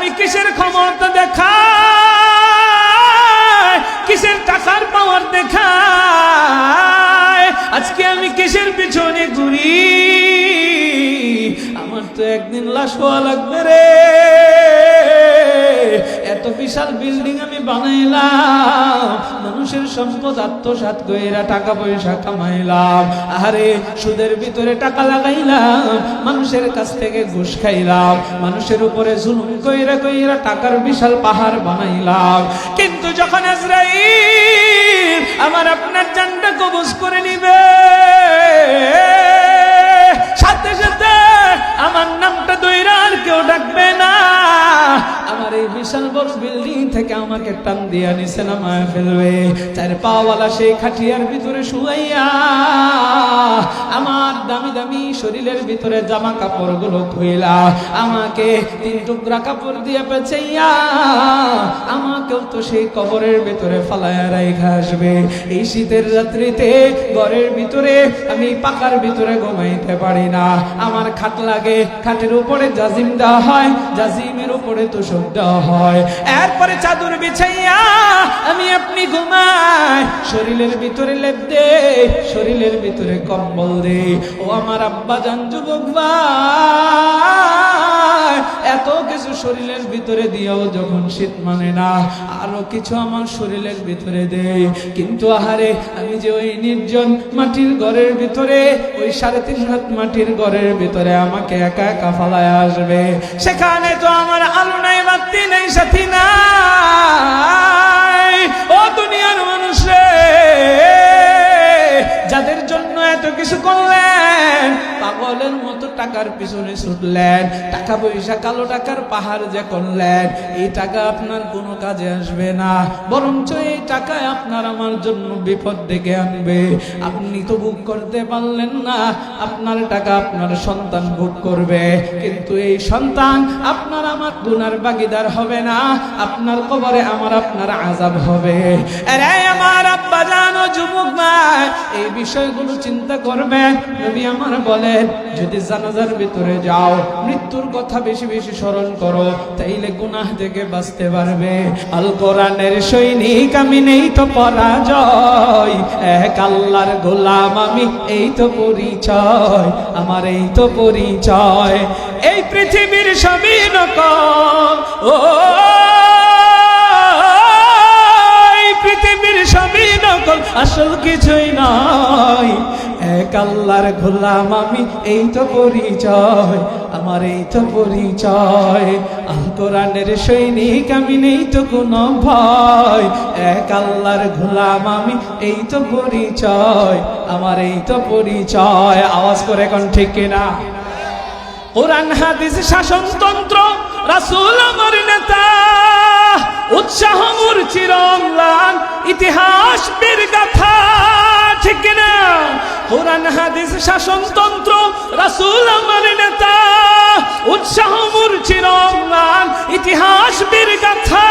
আমি কিসের ক্ষমতা দেখাই, কিসের টাকার পাওয়ার দেখাই, আজকে আমি কিসের পিছনে ঘুরি? আমার তো একদিন লাশ হওয়া লাগবে রে। এত বিশাল বিল্ডিং আমি বানাইলাম, মানুষের সম্পদ আত্মসাৎ কইরা টাকা পয়সা কামাইলাম, আরে সুদের ভিতরে টাকা লাগাইলাম, মানুষের কাছ থেকে ঘুষ খাইলাম, মানুষের উপরে জুলুম কইরা কইরা টাকার বিশাল পাহাড় বানাইলাম। কিন্তু যখন আজরাইল আমার আপনার জানটা কবজ করে নিবে, সাথে সাথে আমার নামটা দইরা আর কেউ ডাকবে না। আমার এই বিশাল বড় বিল্ডিং থেকে আমাকে টান দিয়া নিচে নামায় ফেলবে, চার পাওয়ালা সেই খাটিয়ার ভিতরে শুয়াইয়া আমার দামি দামি শরীরের ভিতরে জামা কাপড় গুলো খুইলা আমাকে 3 টুকরা কাপড় দিয়ে পেঁচাইয়া আমাকেও তো সেই কবরের ভিতরে ফালাইয়া রাইখা আসবে। এই শীতের রাত্রিতে ঘরের ভিতরে আমি পাকার ভিতরে ঘুমাইতে পারি না, আমার খাট লাগে, খাটের উপরে জাজিম দেওয়া হয়, জাজিমের উপরে তোষক দেওয়া হয়, এরপরে চাদর বিছাইয়া আমি আপনি ঘুমাই, শরীরের ভিতরে লেপ দে, শরীরের ভিতরে কম্বল দে। ও আমার আব্বা জান যুবক ভাই, এত কিছু শরীরের ভিতরে দিয়েও যখন শীত মানে না, আরো কিছু আমার শরীরের ভিতরে দে। কিন্তু আহারে আমি যে ওই নির্জন মাটির ঘরের ভিতরে, ওই 3.5 হাত মাটির ঘরের ভিতরে আমাকে একা একা ফালায় আসবে, সেখানে তো আমার আলো নাই, বাতি নাই, সাথী নাই। ও দুনিয়ার মানুষ রে, যাদের জন্য এত কিছু করলেন, পাগলের মতো টাকার পিছনে ছুটলেন, টাকা পয়সা কালো টাকার পাহাড় যে করলেন, এই টাকা আপনার কোনো কাজে আসবে না, বরঞ্চ এই টাকায় আপনার আমার জন্য বিপদ ডেকে আনবে। আপনি তো ভোগ করতে পারলেন না, আপনার টাকা আপনার সন্তান ভোগ করবে, কিন্তু এই সন্তান আপনার আমার গুনার ভাগীদার হবে না, আপনার কবরে আমার আপনার আযাব হবে। আরে আমার আব্বা জানো যুবক ভাই, এই বিষয়গুলো চিন্তা করবেন। নবী আমার বলেন, যদি জানাজার ভিতরে যাও, মৃত্যুর কথা বেশি বেশি স্মরণ করো, তাইলে গুনাহ থেকে বাঁচতে পারবে। আল কোরআনের সৈনিক আমি, নেই তো পরাজয়, এক আল্লাহর গোলাম আমি, এই তো পরিচয় আমার, এই তো পরিচয়। এই পৃথিবীর সবই নকল, ও পৃথিবীর সবই নকল, আসল কিছুই নয়, এক আল্লাহর গোলাম আমি, এই তো পরিচয় আমার, এই তো পরিচয়। আল কোরআনের সৈনিক আমি, নেই তো কোনো ভয়, এক আল্লাহর গোলাম আমি, এই তো পরিচয় আমার, এই তো পরিচয়। আওয়াজ করে কোন ঠিক কিনা? কোরআন হাদিস শাসনতন্ত্র, রাসূল আমার নেতা, উৎসাহ মোর চিরম্লান, ইতিহাস বীর গাথা, ঠিক না? কোরআন হাদিস শাসনতন্ত্র, রাসূল আমার নেতা, উৎসাহ মোর চিরম্লান, ইতিহাস বীর গাথা।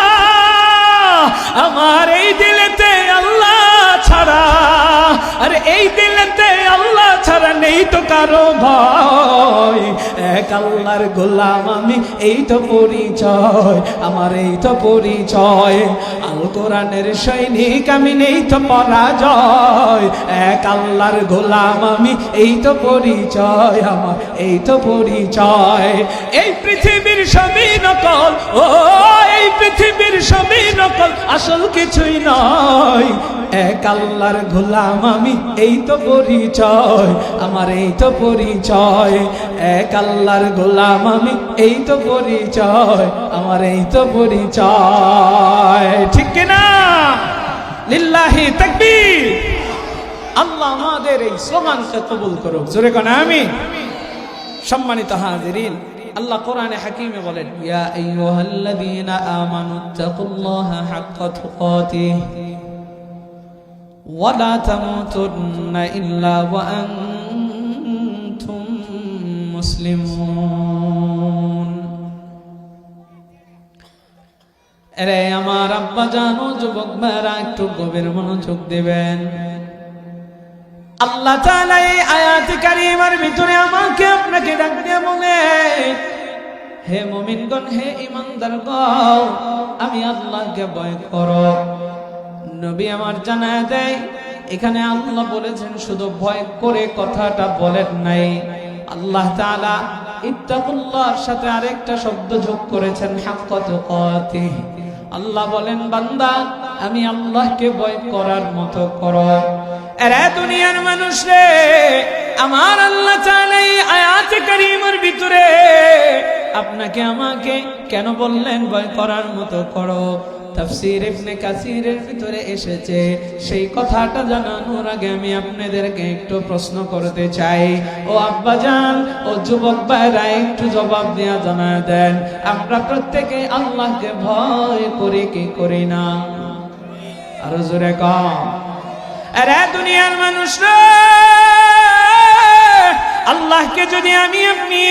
আমার এই দিলেতে আল্লাহ ছাড়া, আরে এই দিলেতে আল্লাহ ছাড়া নেই তো কারো ভয়, এক আল্লাহর গোলাম আমি, এই তো পরিচয় আমার, এই তো পরিচয়। আল কোরআনের সৈনিক আমি, নেই তো পরাজয়, এক আল্লাহর গোলাম আমি, এই তো পরিচয় আমার, এই তো পরিচয়। এই পৃথিবীর সবই নকল, ও এই পৃথিবীর সবই নকল, আসল কিছুই নয়, এক আল্লাহর গোলাম আমি, এই তো পরিচয় আমার, এই তো পরিচয়। এক আল্লাহর গোলাম আমি, এই তো পরিচয় আমার, এই তো পরিচয়। ঠিক কিনা? লিল্লাহি তাকবীর। আল্লাহ আমাদের এই স্লোগানকে কবুল করুক, জোরে কোন আমিন। সম্মানিত হাজিরিন, আল্লাহ কোরআনে হাকিমে বলেন, ইয়া আইয়ুহাল্লাযীনা আমানুত্তাকুল্লাহা হাক্কা তুকাতিহি ওয়া লা তামুতুন্না ইল্লা ওয়া আনতুম মুসলিমুন। আরে আমার আব্বা জানো যুবক ভাইরা, একটু গভীর মনোযোগ দিবেন। আল্লাহ তাআলা এই আয়াত কারিমার ভিতরে আমাকে আপনাকে ডাক দিয়ে বলে, হে মুমিনগণ, হে ঈমানদারগণ, আমি আল্লাহকে ভয় করো। নবী আমার জানায় দেয়, এখানে আল্লাহ বলেছেন শুধু ভয় করে কথাটা বলেন নাই, আল্লাহ তাআলা ইত্তাকুল্লাহর সাথে আরেকটা শব্দ যোগ করেছেন, হাক্কা তুকাতিহ। আল্লাহ বলেন, বান্দা আমি আল্লাহকে ভয় করার মতো করো। এরা দুনিয়ার মানুষ রে, আমার আল্লাহ তাআলা এই আয়াতে কারীমার ভিতরে আপনাকে আমাকে কেন বললেন ভয় করার মতো করো? তাফসীর ইবনে কাসিরের ভিতরে এসেছে। সেই কথাটা জানানোর আগে আমি আপনাদেরকে একটু প্রশ্ন করতে চাই। ও আব্বাজান, ও যুবক ভাইরা, একটু জবাব দেয়া জানায় দেন, আমরা প্রত্যেকে আল্লাহকে ভয় করি কি করি না? আরো জোরে কম। আরে দুনিয়ার মানুষরা, আল্লাহকে যদি আমি আপনি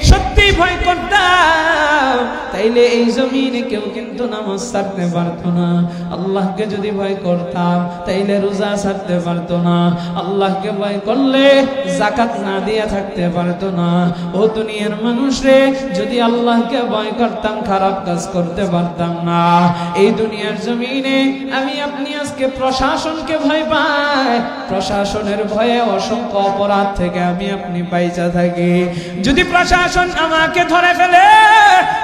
সত্যি ভয় করতাম, তাইলে এই জমিনে কেউ কিন্তু নামাজ ছাড়তে পারতো না। আল্লাহকে যদি ভয় করতাম, তাইলে রোজা ছাড়তে পারতো না। আল্লাহকে ভয় করলে যাকাত না দিয়ে থাকতে পারতো না। ও দুনিয়ার মানুষ রে, যদি আল্লাহকে ভয় করতাম, খারাপ কাজ করতে পারতাম না। এই দুনিয়ার জমিনে আমি আপনি আজকে প্রশাসনকে ভয় পাই, প্রশাসনের ভয়ে অসংখ্য অপরাধ থেকে আমি আপনি বাইচা থাকি। যদি প্রশাসন আমাকে ধরে ফেলে,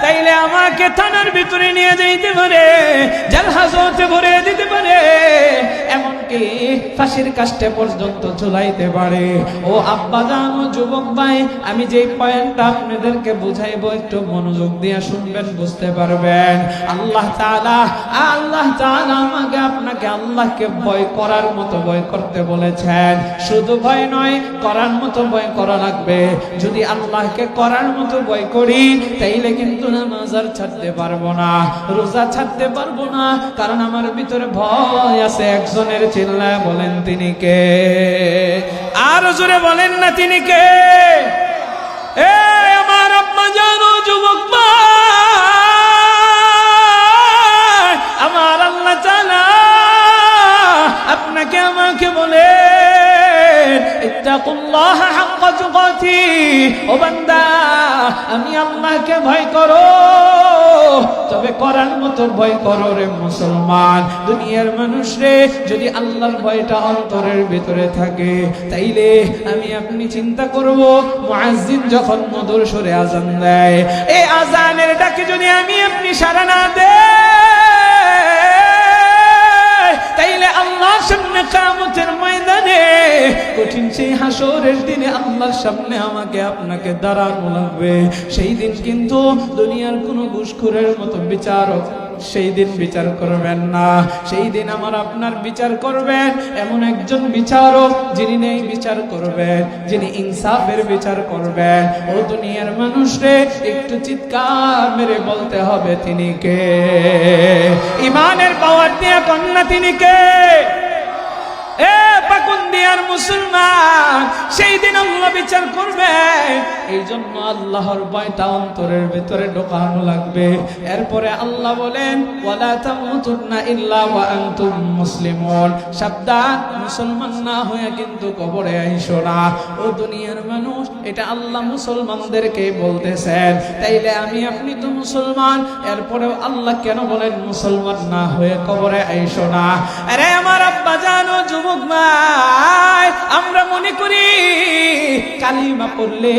তাইলে আমাকে থানার ভিতরে নিয়ে যাইতে পারে, জেল হাজতে ভরে দিতে পারে, এমনকি ফাঁসির কাষ্টে পর্যন্ত ঝুলাইতে পারে। ও আব্বাজান, ও যুবক ভাই, আমি যে পয়েন্টটা আপনাদেরকে বুঝাইবো একটু মনোযোগ দিয়ে শুনবেন, বুঝতে পারবেন। আল্লাহ তাআলা আমাকে আপনাকে আল্লাহকে ভয় করার মতো ভয় করতে বলেছেন। শুধু ভয় নয়, করার মতো ভয় করা লাগবে। যদি আল্লাহকে করার মতো ভয় করি, তাইলে কিন্তু নামাজ আর ছাড়তে পারবো না, রোজা ছাড়তে পারবো না, কারণ আমার ভিতরে ভয় আছে একজনের। চিল্লায় বলেন তিনি কে? আর জোরে বলেন না তিনি কে? এ আমার আব্বা জানো, যুবক ভাই, আমার আল্লাহ তাআলা আপনাকে আমাকে বলে, ইত্তাকুল্লাহ হাক্কা তুকাতিহ। ও বান্দা, আমি আল্লাহকে ভয় করো, তবে করার মতো ভয় করো রে মুসলমান। দুনিয়ার মানুষ রে, যদি আল্লাহর ভয়টা অন্তরের ভিতরে থাকে, তাইলে আমি আপনি চিন্তা করব, মুয়াজ্জিন যখন মধুর সুরে আযান দেয়, এই আযানের ডাকে যদি আমি আপনি সাড়া না দেই, তাইলে আল্লাহর সামনে কিয়ামতের ময়দানে, কঠিন সেই হাসরের দিনে আল্লাহর সামনে আমাকে আপনাকে দাঁড়ানো লাগবে। সেই দিন কিন্তু দুনিয়ার কোনো ঘুষখোরের মতো বিচারক সেই দিন বিচার করবেন না। সেই দিন আমার আপনার বিচার করবেন এমন একজন বিচারক, যিনি নেই বিচার করবেন, যিনি ইনসাফের বিচার করবেন। ও দুনিয়ার মানুষরে, একটু চিৎকার মেরে বলতে হবে তিনি কে? ইমানের পাওয়ার দিয়ে কন্যা তিনি কে? এ পাকুন্দিয়ার মুসলমান, সেই দিন আল্লাহ বিচার করবে। এই জন্য আল্লাহর ভয়টা অন্তরের ভিতরে ঢোকানো লাগবে। এরপরে আল্লাহ বলেন, ওয়ালা তামুতুন্না ইল্লা ওয়া আনতুম মুসলিমুন। সাবধান, মুসলমান না হয়ে কিন্তু কবরে আইসো না। ও দুনিয়ার মানুষ, এটা আল্লাহ মুসলমানদেরকে বলতেছেন। তাইলে আমি আপনি তো মুসলমান, এরপরেও আল্লাহ কেন বলেন মুসলমান না হয়ে কবরে আইসো না? আরে আমার আব্বা জানো, যুবক ভাই, আমরা মনে করি কালিমা পড়লে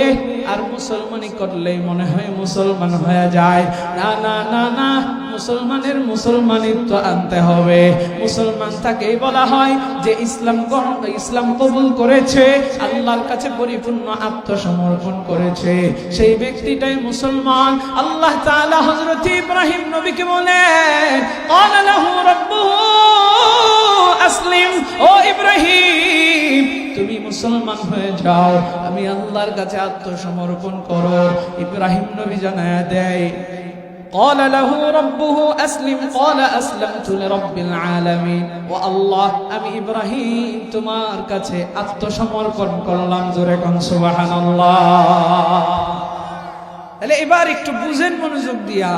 আর মুসলমানি করলেই মনে হয় মুসলমান হয়ে যায়। না না না না, মুসলমানের মুসলমানিত্ব আনতে হবে। মুসলমান তাকেই বলা হয় যে ইসলাম কবুল করেছে, আল্লাহর কাছে পরিপূর্ণ আত্মসমর্পণ করেছে, সেই ব্যক্তিটাই মুসলমান। আল্লাহ তাআলা হযরত ইব্রাহিম নবীকে বলেন, ক্বালা লাহু রাব্বুহু আসলিম। ও ইব্রাহিম, তুমি মুসলমান হয়ে যাও, আমি আল্লাহর কাছে আত্মসমর্পণ করো। ইব্রাহিম নবী জানায়া দেয়, قال له ربه أسلم قال أسلمت لرب العالمين। ও আল্লাহ, আমি ইব্রাহিম তোমার কাছে আত্মসমর্পণ করলাম। জোরে কোন সুবহানাল্লাহ। তাহলে এবার একটু বুঝেন মনোযোগ দিয়া।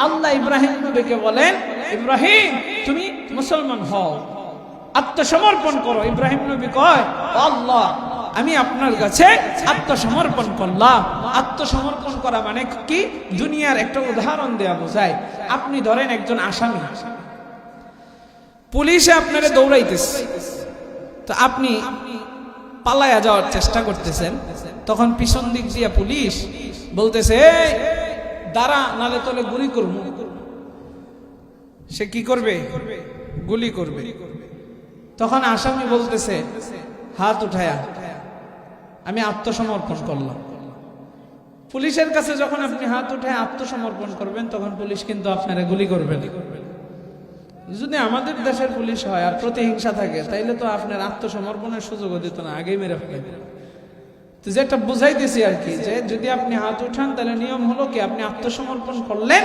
আল্লাহ ইব্রাহিম নবীকে বলেন, ইব্রাহিম তুমি মুসলমান হও, আত্মসমর্পণ করো। ইব্রাহিম নবী কয়, ও আল্লাহ, আমি আপনার কাছে আত্মসমর্পণ করলাম। আত্মসমর্পণ করা মানে কি? দুনিয়ার একটা উদাহরণ দেয়া বোঝায়। আপনি ধরেন একজন আসামি, পুলিশে আপনারে দৌড়াইতেছে, তো আপনি পালায়া যাওয়ার চেষ্টা করতেছেন, তখন পিছন দিক দিয়ে পুলিশ বলতেছে এই দাঁড়া, নালে তোলে গুলি করবো। সে কি করবে? গুলি করবে। তখন আসামি বলতেছে হাত উঠায়া আমি আত্মসমর্পণ করলাম। পুলিশের কাছে যখন আপনি হাত উঠায় আত্মসমর্পণ করবেন, তখন পুলিশ কিন্তু আপনারা গুলি করবে না। যদি আমাদের দেশের পুলিশ হয় আর প্রতিহিংসা থাকে, তাইলে তো আপনার আত্মসমর্পণের সুযোগও দিত না, আগেই মেরে ফেলে। তো যেটা বুঝাইতেছি আর কি, যে যদি আপনি হাত উঠান তাহলে নিয়ম হলো কি, আপনি আত্মসমর্পণ করলেন,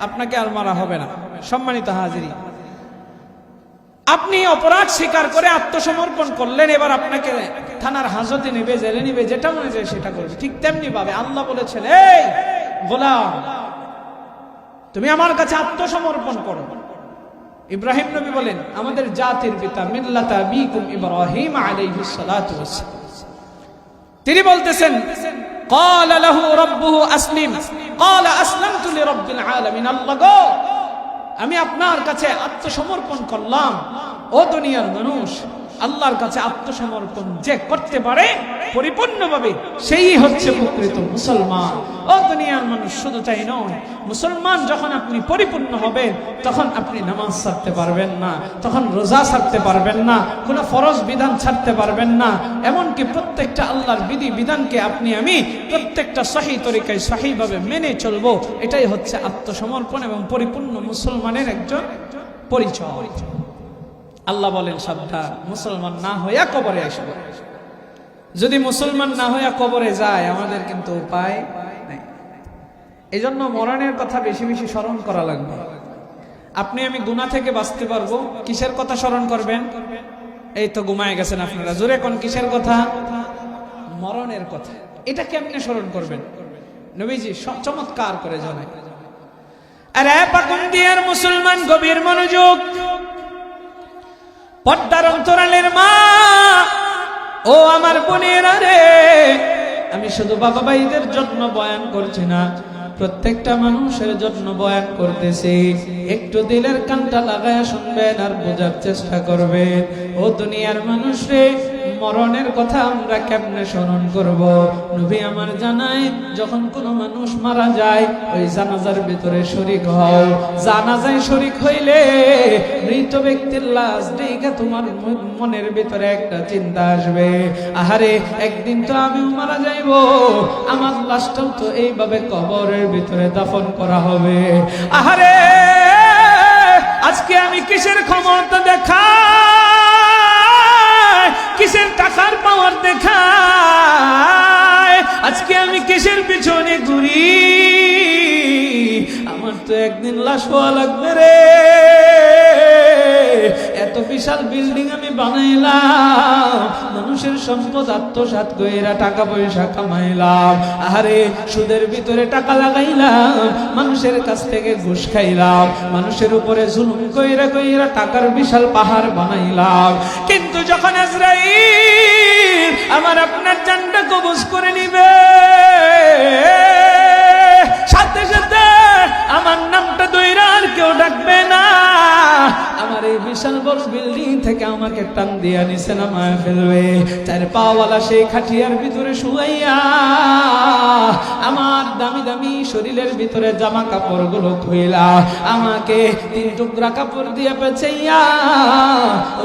আপনাকে আর মারা হবে না। সম্মানিত হাজিরি, আপনি অপরাধ স্বীকার করে আত্মসমর্পণ করলেন, এবার আপনাকে থানার হাজতে নিবে, জেলে নিবে, যেটা মনে যায় সেটা করবে। ঠিক তেমনি ভাবে আল্লাহ বলেছেন এই গোলাম, তুমি আমার কাছে আত্মসমর্পণ করো। ইব্রাহিম নবী বলেন আমাদের জাতির পিতা মিল্লাতা আবিকুম ইব্রাহিম আলাইহিস সালাতু ওয়াস সালাম, তিনি বলতেছেন ক্বালা লাহু রাব্বুহু আসলিম ক্বালা আসলামতু লিরাব্বিল আলামিন। আল্লাহ গো, আমি আপনার কাছে আত্মসমর্পণ করলাম। ও দুনিয়ার মানুষ, আল্লাহর কাছে আত্মসমর্পণ যে করতে পারে পরিপূর্ণভাবে, সেই হচ্ছে প্রকৃত মুসলমান। ও দুনিয়ার মানুষ, শুধু তাই নয়, মুসলমান যখন আপনি পরিপূর্ণ হবেন, তখন আপনি নামাজ ছাড়তে পারবেন না, তখন রোজা ছাড়তে পারবেন না, কোনো ফরজ বিধান ছাড়তে পারবেন না, এমনকি প্রত্যেকটা আল্লাহর বিধি বিধানকে আপনি আমি প্রত্যেকটা সহি তরিকায় সহিভাবে মেনে চলবো। এটাই হচ্ছে আত্মসমর্পণ এবং পরিপূর্ণ মুসলমানের একজন পরিচয়। আল্লাহ বলেন সাবধান, মুসলমান না হইয়া কবরে আসবে। যদি মুসলমান না হইয়া কবরে যায়, আমাদের কিন্তু উপায় নাই। এই জন্য মরণের কথা বেশি বেশি স্মরণ করা লাগবে। আপনি আমি গুনাহ থেকে বাঁচতে পারবো, কিসের কথা স্মরণ করবেন? এই তো ঘুমায় গেছেন আপনারা, জোরে কোন কিসের কথা? মরণের কথা। এটা কেমনে স্মরণ করবেন? নবীজি চমৎকার করে জানায়। আরে পাকুন্দিয়ার মুসলমান, গভীর মনোযোগ। পর্দার অন্তরালের মা, ও আমার বোনেরা রে, আমি শুধু বাবা ভাইদের জন্য বয়ান করছি না, প্রত্যেকটা মানুষের জন্য বয়ান করতেছি। একটু দিলের কানটা লাগায় শুনবেন আর বোঝার চেষ্টা করবেন। ও দুনিয়ার মানুষ রে, মরণের কথা আমরা কেমনে স্মরণ করব? নবী আমার জানায়, যখন কোনো মানুষ মারা যায়, ওই জানাজার ভিতরে শরীক হও। জানাজায় শরীক হইলে মৃত ব্যক্তির লাশ দেখে তোমার মনের ভিতরে একটা চিন্তা আসবে, আহারে একদিন তো আমিও মারা যাইব, আমার লাশটাও তো এইভাবে কবরের ভিতরে দাফন করা হবে। আহারে আজকে আমি কিসের ক্ষমতা দেখায়, কিসের টাকার পাওয়ার দেখায়, আজকে আমি কিসের পিছনে ঘুরি? আমার তো একদিন লাশ হওয়া লাগবে রে। এত বিশাল বিল্ডিং আমি বানাইলাম, মানুষের সম্পদ আত্মসাৎ কইরা টাকা পয়সা কামাইলাম, আরে সুদের ভিতরে টাকা লাগাইলাম, মানুষের কাছ থেকে ঘুষ খাইলাম, মানুষের উপরে জুলুম কইরা কইরা টাকার বিশাল পাহাড় বানাইলাম। কিন্তু যখন আজরাইল আমার আপনার জানটা কবজ করে নিবে, সাথে সাথে আমার নামটা দইরা আর কেউ ডাকবে না। আমার এই বিশাল বড় বিল্ডিং থেকে আমাকে টান দিয়া নিচে নামায় ফেলবে। চার পাওয়ালা সেই খাটিয়ার ভিতরে শুয়াইয়া আমার দামি দামি শরীরের ভিতরে জামা কাপড় গুলো খুইলা আমাকে 3 টুকরা কাপড় দিয়ে পেঁচাইয়া,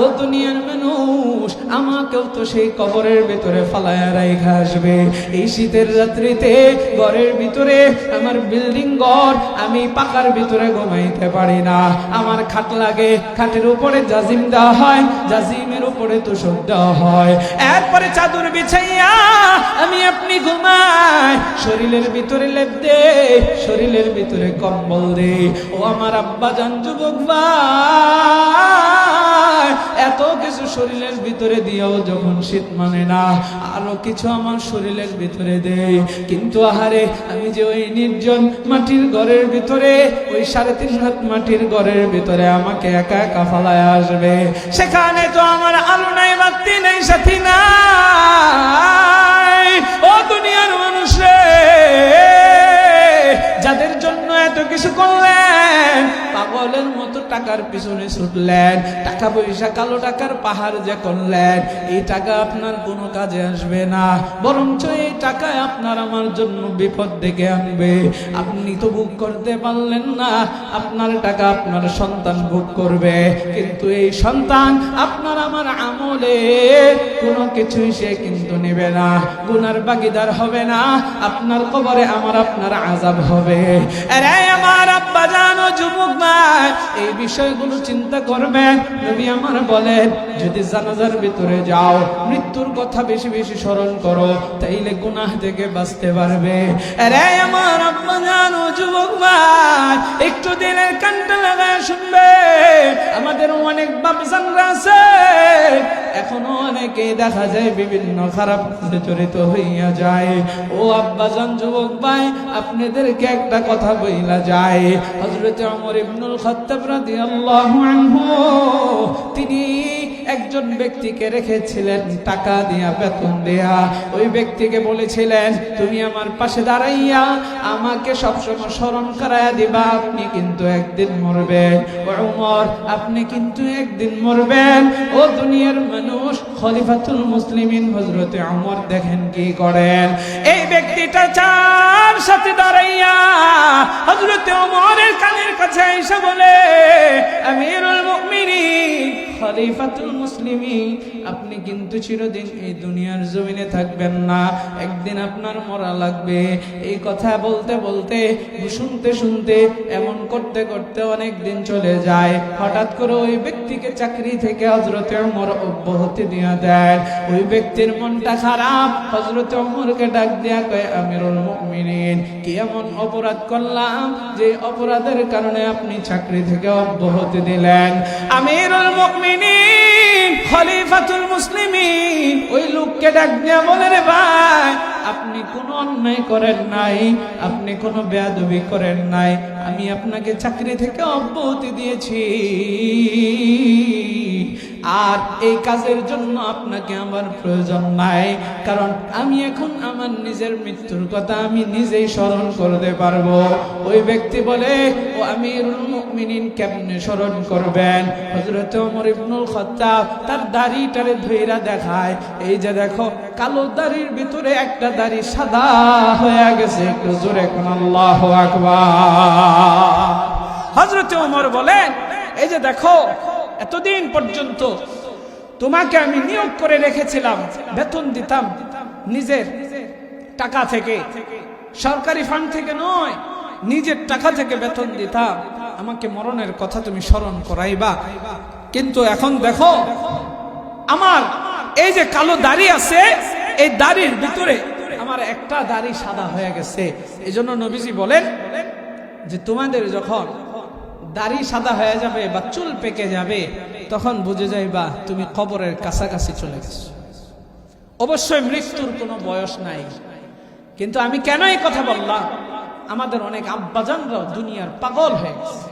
ও দুনিয়ার মানুষ, আমাকেও তো সেই কবরের ভিতরে ফালাইয়া রাইখা আসবে। এই শীতের রাত্রিতে ঘরের ভিতরে, আমার বিল্ডিং ঘর, আমি পাকার ভিতরে ঘুমাইতে পারি না, আমার খাট লাগে, খাটের উপরে জাজিম দেওয়া হয়, জাজিমের উপরে তোষক দেওয়া হয়, এরপরে চাদর বিছাইয়া আমি আপনি ঘুমাই, শরীরের ভিতরে লেপ দে, শরীরের ভিতরে কম্বল দে। ও আমার আব্বা জান, যুবক ভাই, এত কিছু শরীরের ভিতরে দিয়েও যখন শীত মানে না, আরো কিছু আমার শরীরের ভিতরে দে। কিন্তু আহারে আমি যে ওই নির্জন মাটির ঘরের ভিতরে, ওই 3.5 হাত মাটির ঘরের ভিতরে আমাকে একা একা ফালায় আসবে, সেখানে তো আমার আলো নাই, বাতি নাই, সাথী নাই, ও দুনিয়ার মানুষ রে, যাদের জন্য এত কিছু করলেন, পাগলের মতো টাকার পিছনে ছুটলেন, টাকা পয়সা কালো টাকার পাহাড় যে করলেন, এই টাকা আপনার কোনো কাজে আসবে না, বরঞ্চ এই টাকায় আপনার আমার জন্য বিপদ ডেকে আনবে। আপনি তো ভোগ করতে পারলেন না, আপনার টাকা আপনার সন্তান ভোগ করবে, কিন্তু এই সন্তান আপনার আমার আমলে কোনো কিছুই সে কিন্তু নেবে না, গুনার ভাগীদার হবে না, আপনার কবরে আমার আপনার আযাব হবে। আরে আমার আব্বা জানো যুবক ভাই, এই বিষয়গুলো চিন্তা করবেন। নবী আমার বলেন, যদি জানাজার ভিতরে যাও, মৃত্যুর কথা বেশি বেশি স্মরণ করো, তাইলে গুনাহ থেকে বাঁচতে পারবে। আরে আমার আব্বা জানো যুবক ভাই, একটু দিনের কানটা লাগায় শুনবে। আমাদের অনেক বাপজানরা আছে, এখনো অনেকে দেখা যায় বিভিন্ন খারাপ কাজে জড়িত হইয়া যায়। ও আব্বাজান যুবক ভাই, আপনাদেরকে একটা কথা বইলা যায়। হযরত ওমর ইবনুল খাত্তাব রাদিয়াল্লাহু আনহু, তিনি একজন ব্যক্তিকে রেখেছিলেন টাকা দিয়া, বেতন দেয়া। ওই ব্যক্তিকে বলেছিলেন, তুমি আমার পাশে দাঁড়াইয়া আমাকে সবসময় স্মরণ করাইয়া দিবা, আপনি কিন্তু একদিন মরবেন। ওমর, আপনি কিন্তু একদিন মরবেন। ও দুনিয়ার মানুষ, খলিফাতুল মুসলিমিন হযরত ওমর দেখেন কি করেন। এই ব্যক্তিটা চার সাথে দাঁড়াইয়া হযরত ওমরের কানের কাছে এসে বলে, আমিরুল মুমিনিন, খলিফাতুল মুসলিমিন, আপনি কিন্তু চিরদিন এই দুনিয়ার জমিনে থাকবেন না, একদিন আপনার মরা লাগবে। এই কথা বলতে বলতে, শুনতে শুনতে, এমন করতে করতে অনেক দিন চলে যায়। হঠাৎ করে ওই ব্যক্তিকে চাকরি থেকে হযরত ওমর অব্যাহতি দিয়া দেন। ওই ব্যক্তির মনটা খারাপ, হযরত ওমরকে ডাক দিয়া কয়, আমিরুল মুমিনিন, কি এমন অপরাধ করলাম যে অপরাধের কারণে আপনি চাকরি থেকে অব্যাহতি দিলেন? আমিরুল মুমিনিন, খলিফাতুল মুসলিমিন ওই লোককে ডাক দিয়া বলে, রে ভাই, আপনি কোনো অন্যায় করেন নাই, আপনি কোনো বেয়াদবি করেন নাই, আমি আপনাকে চাকরি থেকে অব্যাহতি দিয়েছি, আর এই কাজের জন্য আপনাকে আমার প্রয়োজন নাই, কারণ আমি এখন আমার নিজের মৃত্যুর কথা আমি নিজেই স্মরণ করতে পারবো। ওই ব্যক্তি বলে, ও আমিরুল মুমিনিন, কেমনে স্মরণ করবেন? হযরত ওমর ইবনুল খাত্তাব তার দাড়িটারে ধইরা দেখায়, এই যে দেখো, কালো দাড়ির ভিতরে একটা দাড়ি সাদা হয়ে গেছে, একটু জোরে কোন আল্লাহু আকবার। হযরত ওমর বলেন, এই যে দেখো, এতদিন পর্যন্ত তোমাকে আমি নিয়োগ করে রেখেছিলাম, বেতন দিতাম নিজের টাকা থেকে, সরকারি ফান্ড থেকে নয়, নিজের টাকা থেকে বেতন দিতাম, আমাকে মরণের কথা তুমি স্মরণ করাইবা, কিন্তু এখন দেখো আমার এই যে কালো দাড়ি আছে, এই দাড়ির ভিতরে আমার একটা দাড়ি সাদা হয়ে গেছে। এই জন্য নবীজি বলেন যে তোমাদের যখন দাড়ি সাদা হয়ে যাবে বা চুল পেকে যাবে, তখন বুঝে যাইবা তুমি কবরের কাছাকাছি চলে গেছো। অবশ্যই মৃত্যুর কোনো বয়স নাই, কিন্তু আমি কেন এই কথা বললাম? আমাদের অনেক আব্বাজানরাও দুনিয়ার পাগল হয়ে গেছে,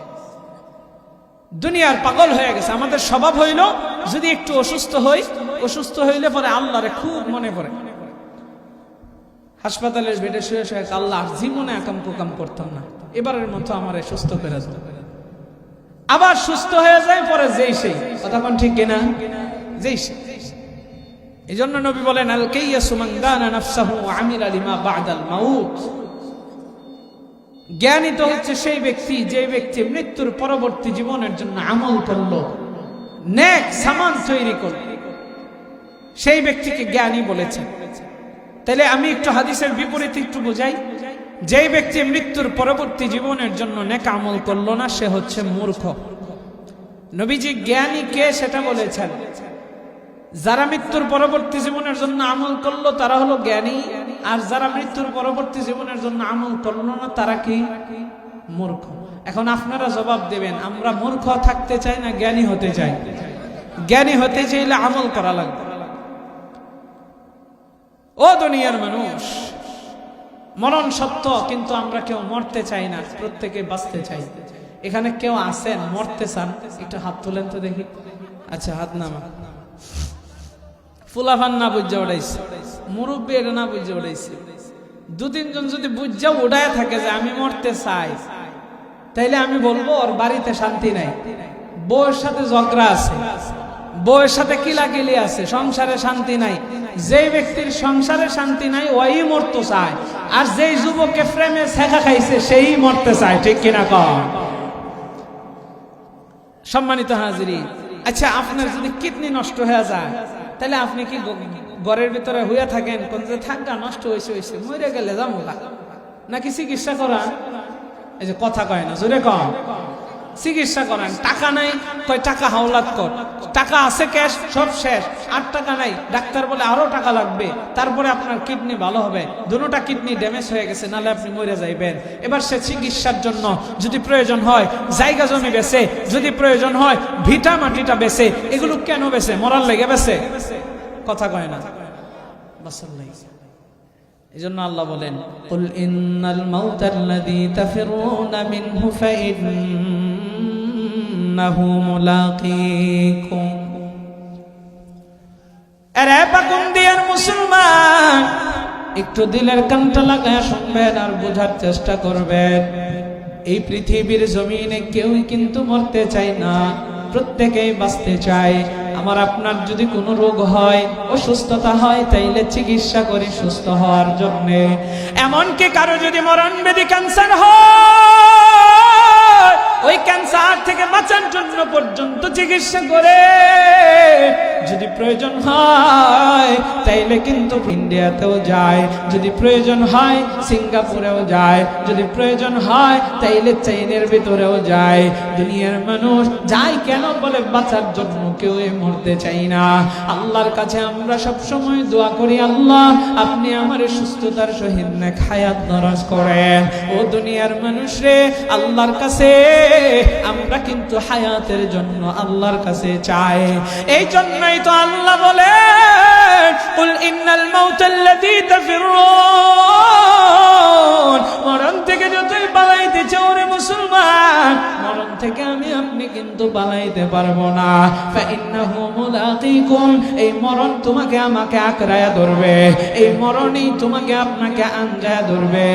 দুনিয়ার পাগল হয়ে গেছে। আমাদের স্বভাব হইল, যদি একটু অসুস্থ হই, অসুস্থ হইলে পরে আল্লাহরে খুব মনে পড়ে। হাসপাতালের বেডে শুয়ে শুয়ে আল্লাহ, জীবনে আকাম কুকাম করতাম না, এবারের মতো আমার সুস্থ করে দাও। আবার সুস্থ হয়ে যায়, পরে যেই সেই কথা কোন ঠিক কিনা, যেই সেই। এই জন্য নবী বলেন, আল কাইয়াসু মান দানা নাফসাহু ওয়া আমিলা লিমা বা'দাল মাউত। জ্ঞানী তো হচ্ছে সেই ব্যক্তি, যে ব্যক্তি মৃত্যুর পরবর্তী জীবনের জন্য আমল করলো, নেক সামান তৈরি করলো, সেই ব্যক্তিকে জ্ঞানী বলেছেন। তাহলে আমি একটু হাদিসের বিপরীতে একটু বোঝাই, যে ব্যক্তি মৃত্যুর পরবর্তী জীবনের জন্য নেক আমল করলো না, সে হচ্ছে মূর্খ। নবীজি জ্ঞানী কে সেটা বলেছেন। যারা মৃত্যুর পরবর্তী জীবনের জন্য আমল করলো তারা হলো জ্ঞানী, আর যারা মৃত্যুর পরবর্তী জীবনের জন্য আমল করলো না তারা কি? মূর্খ। এখন আপনারা জবাব দেবেন, আমরা মূর্খ থাকতে চাই না জ্ঞানী হতে চাই? জ্ঞানী হতে চাইলে আমল করা লাগবে। ও দুনিয়ার মানুষ, মরণ সত্য, কিন্তু আমরা কেউ মরতে চাই না, প্রত্যেকে বাঁচতে চাই। এখানে কেউ আছেন মরতে চান? একটু হাত তোলেন তো দেখি। আচ্ছা, হাত নামা। ফুলাফান না বুঝা উড়াইছে। মুরব্বী এটা না বুঝে উঠাইছে। দু তিনজন যদি বুঝা উড়ায় থাকে যে আমি মরতে চাই, তাইলে আমি বলবো ওর বাড়িতে শান্তি নাই, বউয়ের সাথে ঝগড়া আছে, বউয়ের সাথে কিলাকিলি আছে, সংসারে শান্তি নাই। যেই ব্যক্তির সংসারে শান্তি নাই ওই মরতে চায়, আর যেই যুবককে প্রেমে ছেঁকা খাইছে সেই মরতে চায়। ঠিক কিনা কর? সম্মানিত হাজিরি, আচ্ছা আপনার যদি কিডনি নষ্ট হয়ে যায়, তাহলে আপনি কি ঘরের ভিতরে হইয়া থাকেন কোন যে থাকা নষ্ট হয়েছে মরে গেলে যাবো নাকি চিকিৎসা করা? এই যে কথা কয় না, জোরে কম, চিকিৎসা করেন। টাকা নাই, কয় টাকা হাওলাত কর, টাকা আছে ক্যাশ সব শেষ, আর টাকা নাই, ডাক্তার বলে আরো টাকা লাগবে, তারপরে আপনার কিডনি ভালো হবে। দুটোটা কিডনি ড্যামেজ হয়ে গেছে, নাহলে আপনি মরে যাইবেন। এবার সে চিকিৎসার জন্য যদি প্রয়োজন হয় জায়গা জমি বেচে, যদি প্রয়োজন হয় ভিটা মাটিটা বেচে। এগুলো কেন বেচে? মরার লেগে বেচে? কথা কয় না, বাসার লেগে। এজন্য আল্লাহ বলেন, কুল ইন্নাল মাউতাল্লাযী তাফিরুনা মিনহু ফাইন্নাহু মুলাকীকুম। আরে পাকুন্দিয়ার মুসলমান, একটু দিলের কানটা লাগায় শুনবেন আর বোঝার চেষ্টা করবেন। এই পৃথিবীর জমিনে কেউই কিন্তু মরতে চায় না, প্রত্যেকেই বাঁচতে চায়। আমার আপনার যদি কোনো রোগ হয়, অসুস্থতা হয়, তাইলে চিকিৎসা করি সুস্থ হওয়ার জন্য। এমনকি কারো যদি মরণব্যাধি ক্যান্সার হয়, ওই ক্যান্সার থেকে বাঁচার জন্য পর্যন্ত চিকিৎসা করে। যদি প্রয়োজন হয় তাইলে কিন্তু ইন্ডিয়াতেও যায়, যদি প্রয়োজন হয় সিঙ্গাপুরেও যায়, যদি প্রয়োজন হয় তাইলে চীনের ভিতরেও যায়। দুনিয়ার মানুষ যায় কেন? বলে বাঁচার জন্য। কেউ মরতে চাই না। আল্লাহর কাছে আমরা সব সময় দোয়া করি, আল্লাহ আপনি আমার সুস্থতার সহিত নেক হায়াত দরাজ করেন। ও দুনিয়ার মানুষ রে, আল্লাহর কাছে আমরা কিন্তু হায়াতের জন্য আল্লাহর কাছে চাই। এই জন্যই তো আল্লাহ বলে, কুল ইন্নাল মাউতাল্লাযী তাফিরুন। মরণ থেকে যতই পালাইতে চাও রে মুসলমান, মরণ থেকে আমি আপনি কিন্তু পালাইতে পারবো না। ফাইন্নাহু মুলাকীকুম। এই মরণ তোমাকে আমাকে আঁকড়ায়া ধরবে, এই মরণই তোমাকে আপনাকে আঞ্জায়া ধরবে।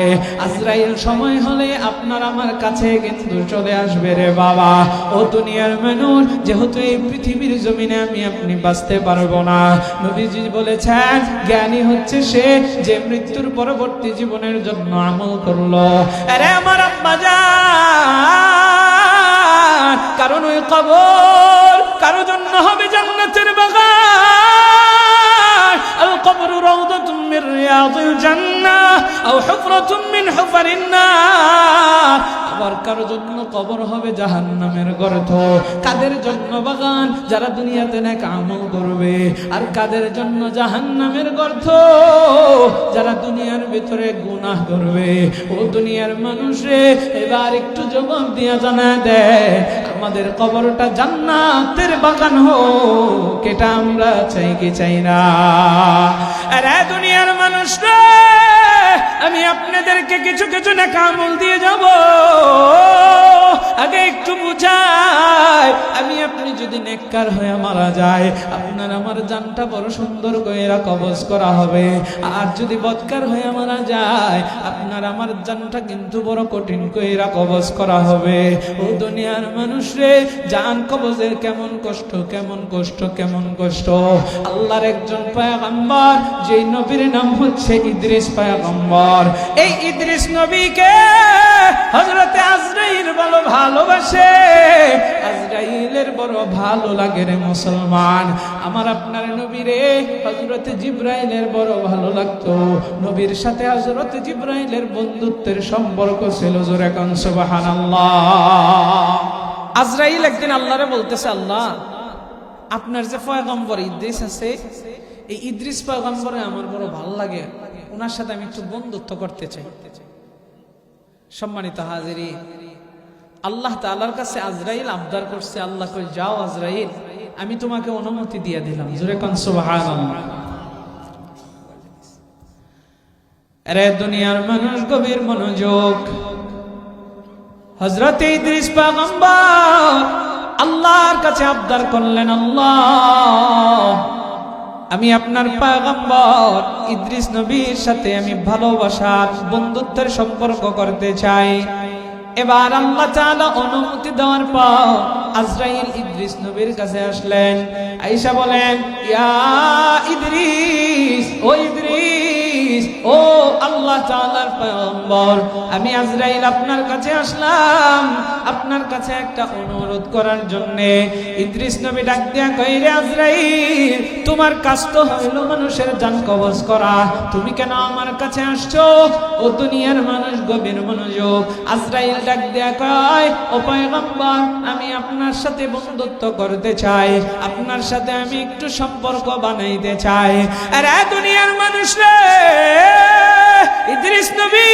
আজরাইল সময় হলে আপনার আমার কাছে কিন্তু চলে আসবে রে বাবা। ও দুনিয়ার মানুষ, যেহেতু এই পৃথিবীর জমিনে আমি আপনি বাঁচতে পারবো না, নবীজি বলেছেন জ্ঞানী হচ্ছে সে যে মৃত্যুর পরবর্তী জীবনের জন্য আমল করলো। আরে আমার আম্মা জান, কারণ ওই কবর কারো জন্য হবে জান্নাতের বাগান। আল কবরু রাউদাতুম মির রিয়াদিল জান্নাহ আও হুফরাতুম মিন হুফারিন নার। আবার কারো জন্য কবর হবে জাহান্নামের গর্ত। কাদের জন্য বাগান? যারা দুনিয়াতে নেক আমল করবে। আর কাদের জন্য জাহান্নামের গর্ত? যারা দুনিয়ার ভিতরে গুনাহ করবে। ও দুনিয়ার মানুষে, এবার একটু জবাব দিয়া জানা দেয়, আমাদের কবরটা জান্নাতের বাগান হোক, এটা আমরা চাই কি চাই না? আরে দুনিয়ার মানুষরা, আমি আপনাদেরকে কিছু কিছু নেক আমল দিয়ে যাব। আগে একটু বুঝাই, আমি আপনি যদি নেককার হয়ে মারা যায়, আপনার আমার জানটা বড় সুন্দর কইরা কবজ করা হবে। আর যদি বদকার হয়ে মারা যায়, আপনার আমার জানটা কিন্তু বড় কঠিন কইরা কবজ করা হবে। ও দুনিয়ার মানুষ রে, জান কবজের কেমন কষ্ট, কেমন কষ্ট, কেমন কষ্ট। আল্লাহর একজন পয়গম্বর, যেই নবীর নাম হচ্ছে ইদ্রিস পয়গম্বর। এই ইদ্রিস নবীকে হযরতে আজরাইল বড় ভালোবাসে। আজরাইলের বড় ভালো লাগে রে মুসলমান। আমার আপনার নবীরে হযরতে জিবরাইলের বড় ভালো লাগতো। নবীর সাথে হযরতে জিবরাইলের বন্ধুত্বের সম্পর্ক ছিল। জোরে কান সুবহানাল্লাহ। আজরাইল একদিন আল্লাহরে বলতেছে, আল্লাহ আপনার যে পয়গম্বর ইদ্রিস আছে, এই ইদ্রিস পয়গম্বরে আমার বড় ভালো লাগে, ওনার সাথে আমি একটু বন্ধুত্ব করতে চাই। সম্মানিত হাজিরিন, আল্লাহ তাআলার কাছে আজরাইল আবদার করছে। আল্লাহ কই, যাও আজরাইল, আমি তোমাকে অনুমতি দিয়ে দিলাম। জোরে কান সুবহানাল্লাহ। আরে দুনিয়ার মানুষ, গভীর মনোযোগ। হযরত ইদ্রিস পয়গম্বর আল্লাহর কাছে আবদার করলেন, আল্লাহ আমি আপনার পয়গম্বর ইদ্রিস নবীর সাথে আমি ভালোবাসার বন্ধুত্বের সম্পর্ক করতে চাই। এবার আল্লাহ তাআলা অনুমতি দেওয়ার পর আজরাইল ইদ্রিস নবীর কাছে আসলেন। আয়েশা বলেন, ইয়া ইদ্রিস, ও ইদ্রিস, ও আল্লাহ তাআলার পয়গম্বর, আমি আজরাইল আপনার কাছে আসলাম আপনার কাছে একটা অনুরোধ করার জন্য। ইদ্রিস নবী ডাক দিয়া কই, রে আজরাইল, তোমার কাজ তো হইল মানুষের জান কবজ করা, তুমি কেন আমার কাছে আসছো? ও দুনিয়ার মানুষ গভীর মনোযোগ। আজরাইল ডাক দিয়া কয়, ও পয়গম্বর, আমি আপনার সাথে বন্ধুত্ব করতে চাই, আপনার সাথে আমি একটু সম্পর্ক বানাইতে চাই। আরে দুনিয়ার মানুষ রে, ইদ্রিস নবী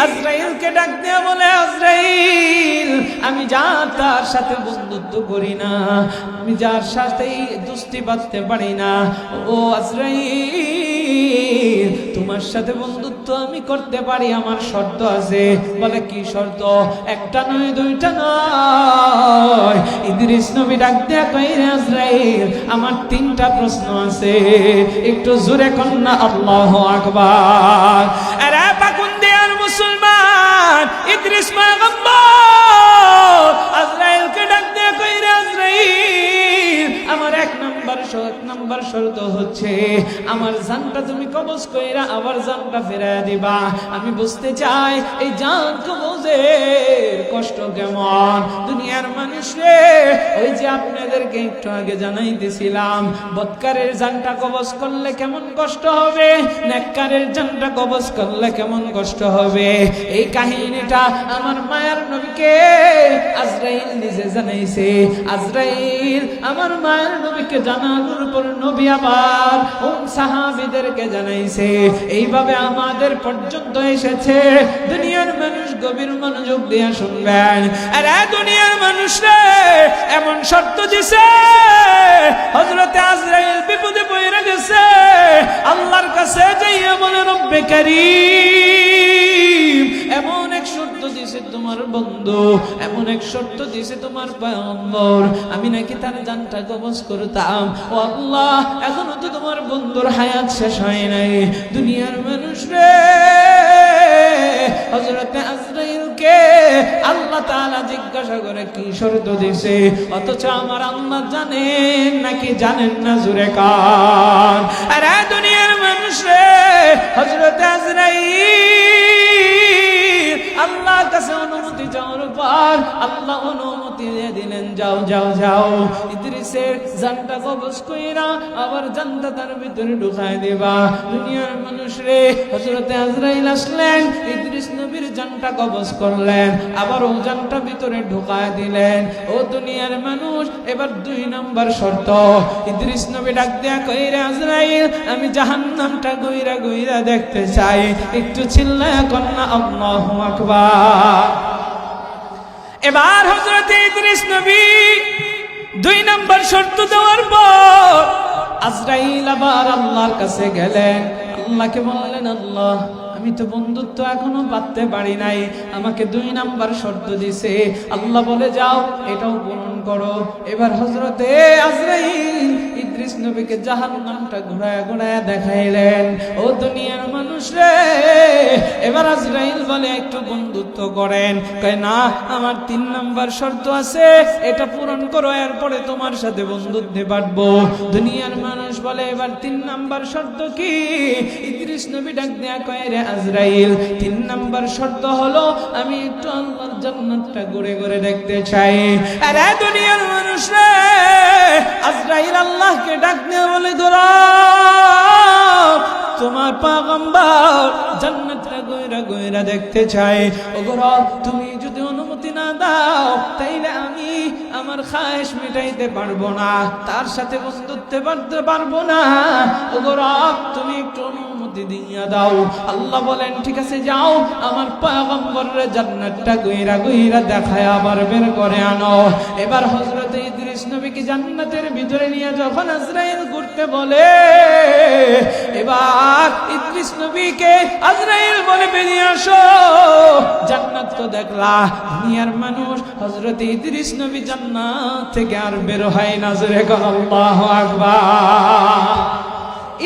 আজরাইলকে ডাক দিয়া বলে, আজরাইল, আমি যার সাথে বন্ধুত্ব করি না, আমি যার সাথেই দোস্তি বাঁধতে পারি না, ও আজরাইল, তোমার সাথে বন্ধুত্ব আমি করতে পারি, আমার শর্ত আছে। বলে, কি শর্ত? একটা নয়, দুইটা নয়। ইদ্রিস নবী ডাক দিয়া কয়, রে আজরাইল, আমার তিনটা প্রশ্ন আছে, একটু জোরে কন্যা আল্লাহু আকবার। আরে পাকুন্দিয়ার মুসলমান, ইদ্রিস পয়গম্বর আজরাইলকে ডাক দিয়া কয়, রে আজরাইল, আমার এক নাম্বার শর্ত হচ্ছে আমার জানটা তুমি কবজ কইরা আবার জানটা ফেরায় দিবা। আমি বুঝতে চাই এই জান কবজের কষ্ট কেমন। দুনিয়ার মানুষ রে, ওই যে আপনাদেরকে একটু আগে জানাইতেছিলাম, বদকারের জানটা কবজ করলে কেমন কষ্ট হবে, নেককারের জানটা কবজ করলে কেমন কষ্ট হবে। এই কাহিনীটা আমার মায়ের নবীকে আজরাইল নিজে জানাইছে। আজরাইল আমার মায়ের নবীকে জানানোর পর নবী আবার সাহাবীদেরকে জানাইছে। এইভাবে আমাদের পর্যন্ত এসেছে। দুনিয়ার মানুষ গভীর মনোযোগ দিয়ে শুনবেন। আরে দুনিয়ার মানুষ রে, এমন শর্ত দিছে, হযরতে আজরাইল বিপদে পড়ে গেছে, আল্লাহর কাছে যাইয়া বলে, রব্বে কারীম, এমন এক শর্ত দিছে তোমার বন্ধু, এমন এক শর্ত দিছে তোমার পয়গম্বর, আমি নাকি তার জানটা কবজ করতাম। ও আল্লাহ, এখনো তো তোমার বন্ধুর হায়াত শেষ হয় নাই। দুনিয়ার মানুষ রে, হযরতে আজরাইলকে আল্লাহ তাআলা জিজ্ঞাসা করে কি শর্ত দিছে, অথচ আমার আল্লাহ জানেন নাকি জানেন না? জোরে কান। আরে দুনিয়ার মানুষ রে, হযরতে আজরাইল আল্লাহর কাছে অনুমতি চাওয়ার পর আল্লাহ অনুমতি দিয়ে দিলেন, যাও যাও যাও, ইদ্রিসের জানটা কবজ কইরা আবার জানটা তার ভিতরে ঢুকায় দিবা। দুনিয়ার মানুষ রে, হযরতে আজরাইল আসলেন, ইদ্রিস নবীর জানটা কবজ করলেন, আবার ও জানটা ভিতরে ঢুকায় দিলেন। ও দুনিয়ার মানুষ, এবার 2 নাম্বার শর্ত। ইদ্রিস নবী ডাক দিয়া কই, রে আজরাইল, আমি জাহান্নামটা গইরা গইরা দেখতে চাই, একটু চিল্লায়া কন্যা আল্লাহু আকবার। এবার হযরতে ইদ্রিস নবী 2 নাম্বার শর্ত দেওয়ার পর আজরাইল আবার আল্লাহর কাছে গেলেন। আল্লাহকে বললেন, আল্লাহ, আমি তো বন্ধুত্ব এখনো বাঁধতে পারি নাই, আমাকে 2 নাম্বার শর্ত দিছে। আল্লাহ বলে, যাও, এটাও পূরণ করো। এবার হযরতে আজরাইল ইদ্রিস নবীকে জাহান্নামটা ঘোরায় ঘোরায় দেখাইলেন। ও দুনিয়ার মানুষ রে, এবার আজরাইল বলে, একটু বন্ধুত্ব করেন। কয়, না, আমার 3 নাম্বার শর্ত আছে, এটা পূরণ করো, এরপরে তোমার সাথে বন্ধুত্বে পারবো। দুনিয়ার মানুষ বলে, এবার 3 নাম্বার শর্ত কি? ইদ্রিস নবী ডাক দেয়া কয়, রে আজরাইল, 3 নাম্বার শর্ত হলো আমি একটু আল্লাহর জান্নাতটা ঘুরে ঘুরে দেখতে চাই। আরে দুনিয়ার মানুষ রে, আজরাইল আল্লাহকে ডাক দিয়ে বলে, তোমার পয়গম্বর জান্নাতটা ঘুরে ঘুরে দেখতে চাই। ওগো রব, তুমি যদি অনুমতি না দাও, তাইলে আমি আমার খায়েশ মিটাইতে পারবো না, তার সাথে বন্ধুত্ব করতে পারবো না। ওগো রব, তুমি একটু অনুমতি দিয়া দাও। আল্লাহ বলেন, ঠিক আছে, যাও, আমার পয়গম্বরের জান্নাতটা গইরা গইরা দেখায় আবার বের করে আনো। এবার হযরত ইদ্রিস নবীকে জান্নাতের ভিতরে নিয়ে যখন আজরাইল ঘুরতে বলে, এবার ইদ্রিস নবীকে আজরাইল বলে, বেরিয়ে আসো, জান্নাত তো দেখলা দুনিয়ার মানুষ হযরত ইদ্রিস নবী জান্নাত থেকে আর বের হয় না, জোরে কোন আল্লাহু আকবার।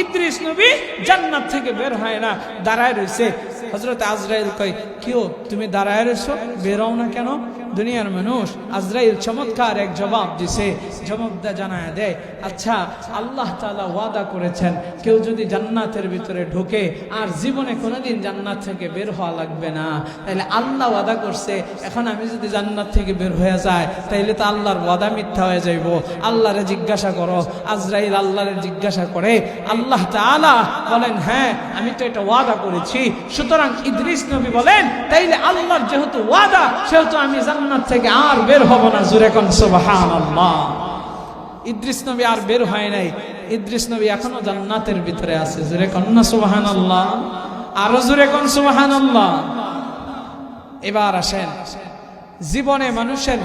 ইদ্রিস নবী জান্নাত থেকে বের হয় না, দাঁড়ায় রইছে। হযরত আজরাইল কয়, কিও তুমি দাঁড়ায় রইছো, বের হও না কেন? দুনিয়ার মানুষ আজরাইল চমৎকার এক জবাব দিছে, জবাবটা জানায় দেয়, আচ্ছা আল্লাহ তাআলা ওয়াদা করেছেন কেউ যদি জান্নাতের ভিতরে ঢোকে আর জীবনে কোনোদিন জান্নাত থেকে বের হওয়া লাগবে না, তাইলে আল্লাহ ওয়াদা করছে, এখন আমি যদি জান্নাত থেকে বের হয়ে যায় তাইলে তো আল্লাহর ওয়াদা মিথ্যা হয়ে যাইব। আল্লাহরে জিজ্ঞাসা করো। আজরাইল আল্লাহরে জিজ্ঞাসা করে, আল্লাহ তাআলা বলেন হ্যাঁ আমি তো এটা ওয়াদা করেছি। সুতরাং ইদ্রিস নবী বলেন তাইলে আল্লাহর যেহেতু ওয়াদা সেহেতু আমি জান্নাত থেকে আর বের হব না, জোরে কোন সুবহানাল্লাহ। ইদ্রিস নবী আর বের হয় নাই, ইদ্রিস নবী এখনো জান্নাতের ভিতরে আছে, জোরে কোন না সুবহানাল্লাহ, আরো জোরে কোন সুবহানাল্লাহ। এবার আসেন, জীবনে মানুষের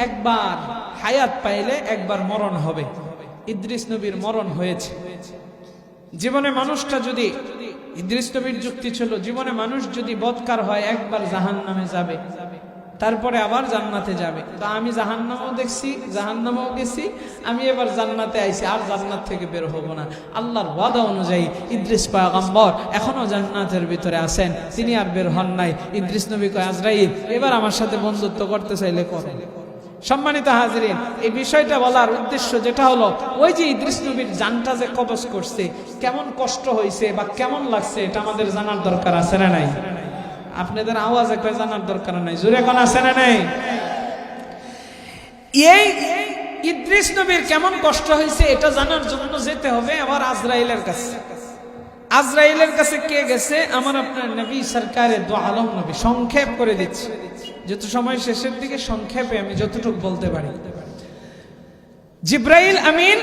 একবার হায়াত পাইলে একবার মরণ হবে। ইদ্রিস নবীর মরণ হয়েছে। জীবনে মানুষটা যদি, ইদ্রিস নবীর যুক্তি ছিল জীবনে মানুষ যদি বদকার হয় একবার জাহান্নামে যাবে, তারপরে আবার জান্নাতে যাবে। তো আমি জাহান্নামও দেখছি, জাহান্নামও গেছি, আমি এবার জান্নাতে আইছি, আর জান্নাত থেকে বের হব না। আল্লাহর ওয়াদা অনুযায়ী ইদ্রিস পয়গম্বর এখনো জান্নাতের ভিতরে আছেন, তিনি আর বের হন নাই। ইদ্রিস নবী কয়, আজরাইল এবার আমার সাথে বন্ধুত্ব করতে চাইলে করো। সম্মানিত হাজিরিন, এই বিষয়টা বলার উদ্দেশ্য যেটা হলো, ওই যে ইদ্রিস নবীর জানটা যে কবজ করছে, কেমন কষ্ট হয়েছে বা কেমন লাগছে এটা আমাদের জানার দরকার আছে না নাই? আপনাদের আওয়াজ একটা জানার দরকার নাই, জোরে কোন আছে না নাই? এই ইদ্রিস নবীর কেমন কষ্ট হয়েছে এটা জানার জন্য যেতে হবে আবার আজরাইলের কাছে। আজরাইলের কাছে কে গেছে? আমার আপনার নবী সরকারে দু আলম নবী। সংক্ষেপ করে দিচ্ছি, যত সময় শেষের দিকে সংক্ষেপে আমি যতটুকু বলতে পারি। জিব্রাইল আমিন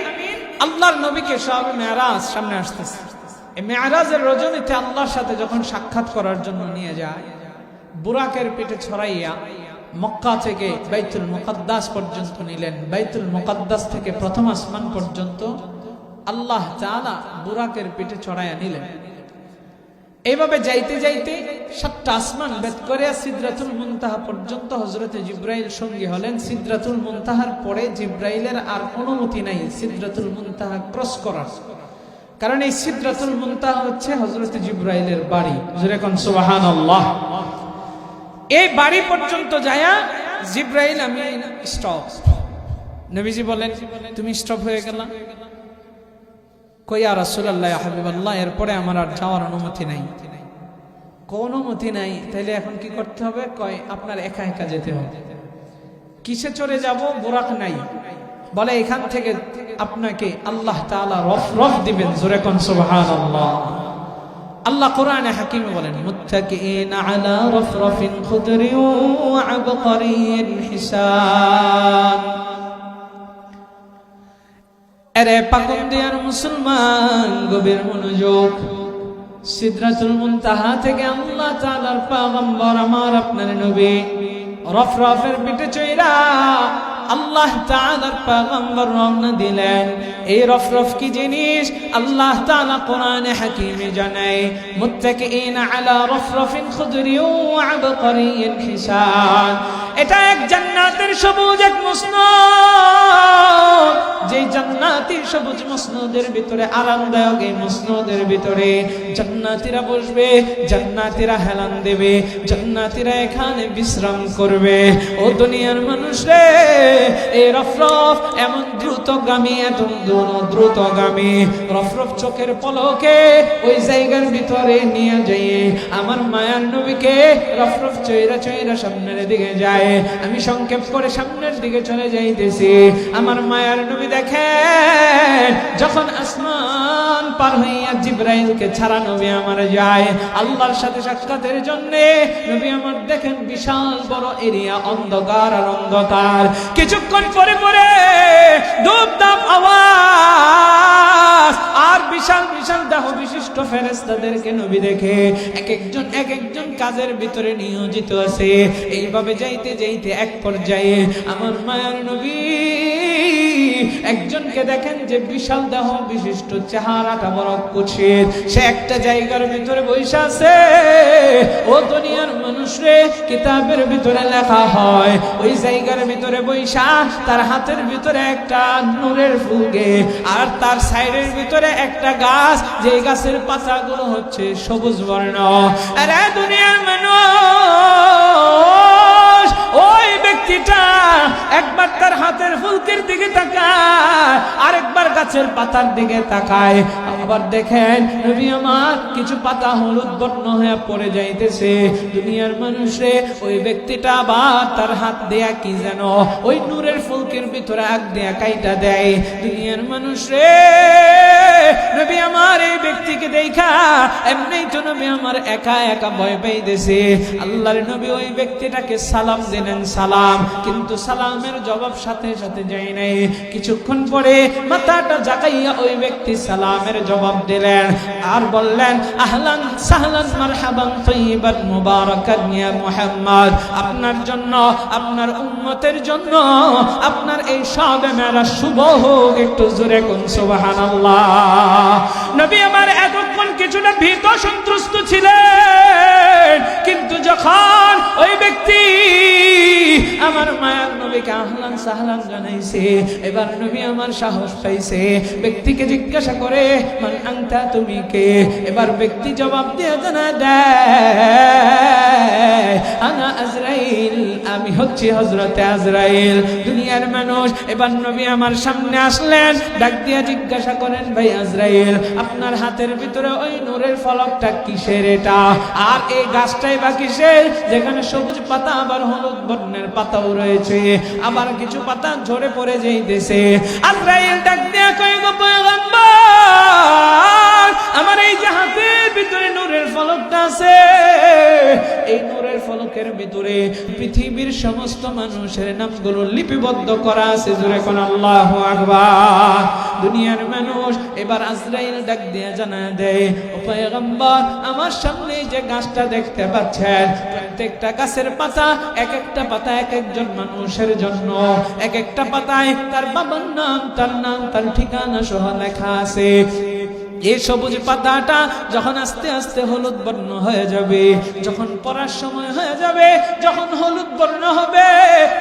আল্লাহর নবীকে সব মেরাজ সামনে আসতেছে। এই মেরাজের রজনীতে আল্লাহর সাথে যখন সাক্ষাৎ করার জন্য নিয়ে যায়, বুরাকের পিঠে ছড়াইয়া মক্কা থেকে বাইতুল মুকাদ্দাস পর্যন্ত নিলেন। বাইতুল মুকাদ্দাস থেকে প্রথম আসমান পর্যন্ত আল্লাহ তাআলা বুরাকের পিঠে চড়াইয়া নিলেন। এইভাবে যাইতে যাইতে 7টা আসমান ভেদ করে সিদরাতুল মুনতাহা পর্যন্ত হযরতে জিব্রাইল সঙ্গী হলেন। সিদরাতুল মুনতাহার পরে জিব্রাইলের আর অনুমতি নাই সিদরাতুল মুনতাহা ক্রস করার, কারণ এই সিদরাতুল মুনতাহা হচ্ছে হযরতে জিব্রাইলের বাড়ি, জোরে কোন সুবহানাল্লাহ। এই বাড়ি পর্যন্ত যায়া জিব্রাইল আমিন স্টপ। নবীজি বলেন, তুমি স্টপ হয়ে গেলা? কই ইয়া রাসূলুল্লাহ ইয়া হাবিবাল্লাহ, এরপরে আমার আর যাওয়ার অনুমতি নাই। কোন অনুমতি নাই, তাইলে এখন কি করতে হবে? কয় আপনার একা একা যেতে হবে। কিসে চড়ে যাব? বুরাক নাই। বলে এখান থেকে আপনাকে আল্লাহ তাআলা রফ দিবেন, জোরে কোন সুবহানাল্লাহ। আল্লাহ কোরআনে হাকিমে বলেন, মুত্তাকিইনা আলা রাফরাফিন খুদরিন ওয়া আবকারিন হিসান। আরে পাকুন্দিয়ার মুসলমান, গভীর মনোযোগ। সিদরাতুল মুনতাহা থেকে আল্লাহ তাআলার পয়গম্বর আমার আপনার নবী রফরফের পিঠে চড়া আল্লাহ তাআলার পয়গম্বর রওনা দিলেন। এই রফরফ কি জিনিস আল্লাহ তাআলা কোরআনে হাকিমে জানায়, মুত্তাকিইনা আলা রফরফিন খুদরিন ওয়া আবকারিন হিসান। এটা এক জান্নাতের সবুজ এক মসনদ, যে জান্নাতের সবুজ মসনদের ভিতরে আরামদায়ক এই মসনদের ভিতরে জান্নাতীরা বসবে, জান্নাতীরা হেলান দেবে, জান্নাতীরা এখানে বিশ্রাম করবে। ও দুনিয়ার মানুষ রে, এই রফরফ এমন দ্রুতগামী, এত দ্রুতগামী রফরফ চোখের পলকে ওই জায়গার ভিতরে নিয়ে যাইয়ে আমার মায়ার নবীকে রফরফ চৈরা চৈরা সামনের দিকে যায়। আমি সংক্ষেপ করে সামনের দিকে চলে যাইতেছি। আমার মায়ার নবী দেখেন, যখন আসমান পার হইয়া জিব্রাইলকে ছাড়া নবী আমার যায় আল্লাহর সাথে সাক্ষাতের জন্য, নবী আমার দেখেন বিশাল বড় এরিয়া, অন্ধকার আর অন্ধকার। কিছুক্ষণ পরে পরে ধূপধাপ আওয়াজ, আর বিশাল বিশাল দেহ বিশিষ্ট ফেরেশতাদেরকে নবী দেখে এক একজন কাজের ভিতরে নিয়োজিত আছে। এইভাবে যাইতে যাইতে এক পর্যায়ে আমার মায়ার নবী একজনকে দেখেন যে বিশাল দেহ বিশিষ্ট, চেহারাটা বড় কুৎসিত, সে একটা জায়গার ভিতরে বসে আছে। ও দুনিয়ার মানুষ রে, কিতাবের ভিতরে লেখা হয় ওই জায়গার ভিতরে বৈশা তার হাতের ভিতরে একটা নূরের ফুলকে, আর তার সাইডের ভিতরে একটা গাছ, যে গাছের পাতাগুলো হচ্ছে সবুজ বর্ণ। আরে দুনিয়ার মানুষ, ওই ব্যক্তিটা একবার তার হাতের ফুলকের দিকে তাকায়, আরেকবার গাছের পাতার দিকে তাকায়। আবার দেখেন নবী আমার কিছু পাতা হলুদ বর্ণ হয়ে পড়ে যাইতেছে। দুনিয়ার মানুষে ওই ব্যক্তিটা আবার তার হাত দেয়া কি যেন ওই নূরের ফুলকের ভিতরে আগ দেয়া কাইটা দেয়। দুনিয়ার মানুষে নবী আমার এই ব্যক্তিকে দেখা এমনিই তো নবী আমার একা একা ভয় পাইতেছে। আল্লাহর নবী ওই ব্যক্তিটাকে সালাম দিলেন, সালাম, কিন্তু সালামের জবাব সাথে সাথে যায় নাই। কিছুক্ষণ পরে মাথাটা জাগাইয়া ওই ব্যক্তি সালামের জবাব দিলেন আর বললেন, আহলান সাহলান মারহাবান তাইয়িবান মুবারাকান ইয়া মুহাম্মদ, আপনার জন্য, আপনার উম্মতের জন্য আপনার এই শবে মেরাজ শুভ হোক। একটু জোরে কোন সুবহানাল্লাহ। নবী আমার এতক্ষণ কিছুটা ভীত সন্ত্রস্ত ছিলেন, কিন্তু যখন ওই ব্যক্তি আমার মায়ার নবীকে আহলান সাহলান জানাইছে, এবার নবী আমার সাহস পাইছে। ব্যক্তিকে জিজ্ঞাসা করে, মান আনতা, তুমি কে? এবার ব্যক্তি জবাব দিয়ে জানা দেয়, আনা আজরাইল, আমি হচ্ছি হযরতে আজরাইল। দুনিয়ার মানুষ এবার নবী আমার সামনে আসলেন, ডাক দিয়া জিজ্ঞাসা করেন, ভাই আজরাইল, আপনার হাতের ভিতরে ওই নূরের ফলকটা কিসের এটা? আর এই গাছটাই বা কিসের, যেখানে সবুজ পাতা আবার হলুদ বর্ণের পাতাও রয়েছে, আবার কিছু পাতা ঝরে পড়ে যাইতেছে। আজরাইল ডাক দিয়া কয়, গো পয়গম্বর, আমার এই যে হাতের ভিতরে নূরের ফলকটা আছে, এই নূরের ফলকের ভিতরে পৃথিবীর সমস্ত মানুষের নামগুলো লিপিবদ্ধ করা আছে। জোরে কোন আল্লাহু আকবার। দুনিয়ার মানুষ এবার আজরাইল ডাক দিয়ে জানা দেয়, ও পয়গম্বর, আমার সামনে যে গাছটা দেখতে পাচ্ছেন, প্রত্যেকটা গাছের পাতা, এক একটা পাতা এক একজন মানুষের জন্য, এক একটা পাতায় তার বাবার নাম, তার নাম, তার ঠিকানা সহ লেখা আছে। এই সবুজ পাতাটা যখন আস্তে আস্তে হলুদ বর্ণ হয়ে যাবে, যখন পড়ার সময় হয়ে যাবে, যখন হলুদ বর্ণ হবে,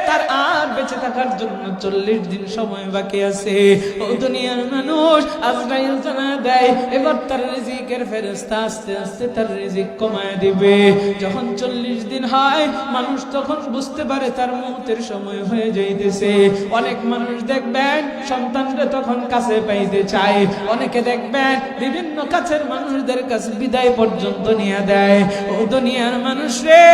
তার আর বেঁচে থাকার জন্য 40 দিন সময় বাকি আছে। ও দুনিয়ার মানুষ, আজরাইল জানা দেয়, এবার তার রিজিকের ফেরেশতা আস্তে আস্তে তার রিজিক কমায় দিবে। যখন 40 দিন হয়, মানুষ তখন বুঝতে পারে তার মৌতের সময় হয়ে যাইতেছে। অনেক মানুষ দেখবেন সন্তানরা তখন কাছে পাইতে চায়, অনেকে দেখবেন বিভিন্ন কাছের মানুষদের কাছে বিদায় পর্যন্ত নিয়ে দেয়। ও দুনিয়ার মানুষ রে,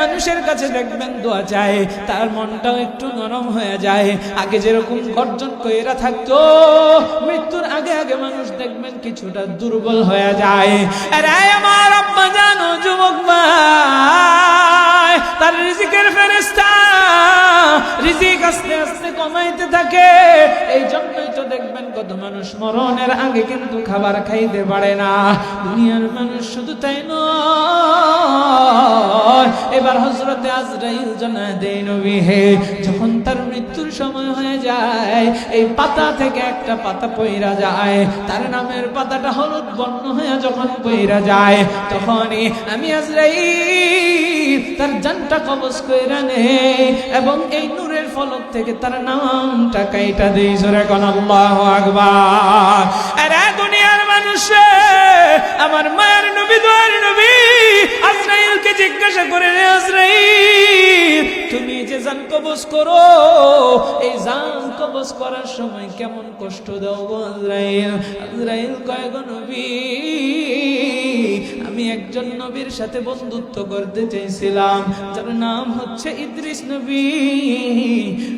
মানুষের কাছে দেখবেন দোয়া চায়, তার মনটাও একটু নরম হয়ে যায়। আগে যেরকম গর্জন কইরা থাকতো, মৃত্যুর আগে আগে মানুষ দেখবেন কিছুটা দুর্বল হয়ে যায়। আরে আমার আব্বা জানো, যুবক ভাই, তার রিজিকের ফেরেশতা রিজিক আস্তে আস্তে কমাইতে থাকে। এই জন্যই তো দেখবেন কত মানুষ মরণের আগে কিন্তু খাবার খাইতে পারে না। দুনিয়ার মানুষ শুধু তাই নয়, এবার হযরতে আজরাইল জানা দেয়, নবী হে, যখন তার মৃত্যুর সময় হয়ে যায়, এই পাতা থেকে একটা পাতা পইরা যায়, তার নামের পাতাটা হলুদ বর্ণ হয়ে যখন পইরা যায়, তখনই আমি আজরাইল তার জানটা কবজ কইরা নেই এবং এই নূরের ফলক থেকে তার নামটা কাইটা দেই। জোরে কোন আল্লাহু আকবার। আরে দুনিয়ার মানুষ, আমার মায়ের নবী, দোয়ার নবী আজরাইলকে জিজ্ঞাসা করে, আজরাইল, তুমি যে জান কবজ করো, এই জান কবজ করার সময় কেমন কষ্ট দাও গো আজরাইল? আজরাইল কয়, গো নবী, আমি একজন নবীর সাথে বন্ধুত্ব করতে চাইছিলাম, যার নাম হচ্ছে ইদ্রিস নবী।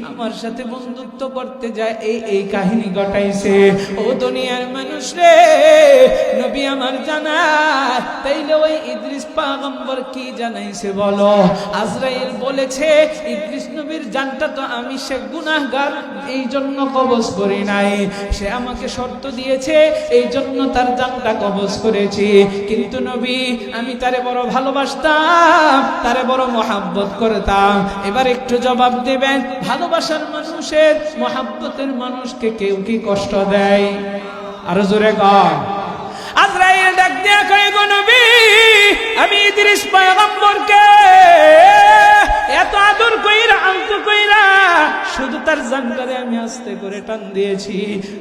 আমার সাথে বন্ধুত্ব করতে যায় এই কাহিনী ঘটাইছে। ও দুনিয়ার মানুষ রে, নবী আমার জানা, তাইলে ওই ইদ্রিস পয়গম্বর কি জানাইছে বলো? আজরাইল বলেছে, ইদ্রিস ইদ্রিস নবীর জানটা তো আমি সে গুনাহগার এই জন্য কবজ করি নাই, সে আমাকে শর্ত দিয়েছে এই জন্য তার জানটা কবজ করেছি। কিন্তু নবী আমি তারে বড় ভালোবাসতাম, তারে বড় মহাব্বত করতাম। এবার একটু জবাব দেবেন, ভালোবাসার মানুষের মহাব্বতের মানুষকে কেউ কি কষ্ট দেয়? আরো জোরে কর। আজরাইল ডাক দিয়া কয়, গো নবী আমি ইদ্রিস পয়গম্বরকে এত আদর কইরা আন্ত কইরা শুধু তার জানটারে আমি আস্তে করে টান দিয়েছি,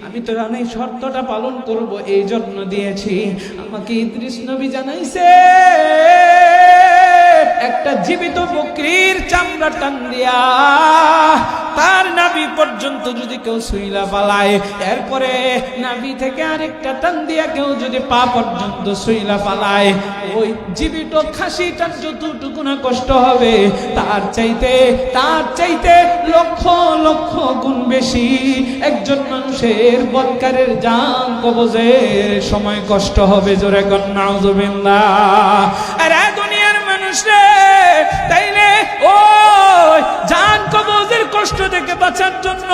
আমি তো অনেক শর্তটা পালন করব এই জন্য দিয়েছি। আমাকে ইদ্রিস নবী জানাইছে একটা জীবিত বকরির চামড়া টান দিয়া তার নাভি পর্যন্ত যদি কেউ শুইলা পালায়, এরপরে নাভি থেকে আরেকটা টান দিয়া কেউ যদি পা পর্যন্ত শুইলা পালায়, ওই জীবিত খাসিটার যতটুকু না কষ্ট হবে তার চাইতে লক্ষ লক্ষ গুণ বেশি একজন মানুষের বৎকারের জান কবজের সময় কষ্ট হবে। জোরে কর নাউযুবিল্লাহ। আরে দুনিয়ার মানুষ রে, তাইলে ও জান কবজের কষ্ট থেকে বাঁচার জন্য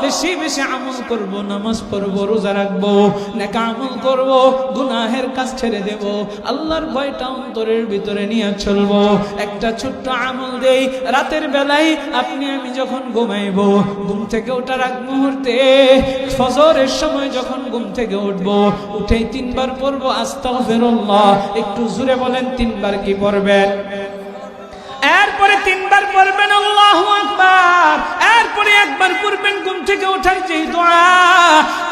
বেশি বেশি আমল করব, নামাজ পড়ব, রোজা রাখবো, নেক আমল করব, গুনাহের কাজ ছেড়ে দেব, আল্লাহর ভয়টা অন্তরের ভিতরে নিয়ে চলবো। একটা ছোট্ট আমল দেই, রাতের বেলায় আপনি আমি যখন ঘুমাইব, ঘুম থেকে ওঠার আগ মুহূর্তে ফজরের সময় যখন ঘুম থেকে উঠবো, উঠেই 3 বার পড়বো আস্তাগফিরুল্লাহ। একটু জোরে বলেন 3 বার কি পড়বেন? এরপরে 3 বার পড়বেন আল্লাহু আকবার। এরপরে একবার পড়বেন ঘুম থেকে ওঠার যে দোয়া,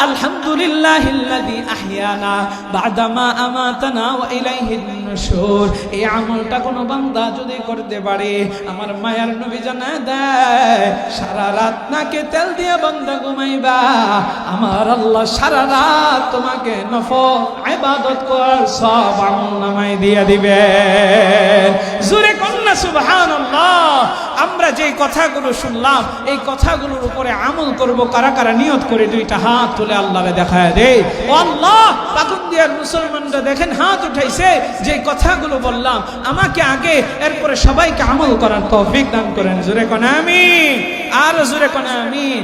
আলহামদুলিল্লাহিল্লাযী আহইয়ানা বা'দামা আমাতানা ওয়া ইলাইহিন নুশুর। এই আমলটা কোন বান্দা যদি করতে পারে, আমার মায়ার নবী জানায় দেয়, সারা রাত নাকে তেল দিয়ে বান্দা ঘুমাইবা, আমার আল্লাহ সারা রাত তোমাকে নফল ইবাদত করার সব আমল নামায় দিয়ে দিবেন। জোরে কন্না সুবহানাল্লাহ। আমরা যে কথাগুলো শুনলাম এই কথাগুলোর উপরে আমল করব, কারা কারা নিয়ত করে 2টা হাত তুলে আল্লাহরে দেখায় দেই। ও আল্লাহ, পাকুন্দিয়ার মুসলমানরা দেখেন হাত উঠাইছে, যে কথাগুলো বললাম আমাকে আগে, এরপরে সবাইকে আমল করার তৌফিক দান করেন। জোরে কোন আমিন, আর জোরে কোন আমিন।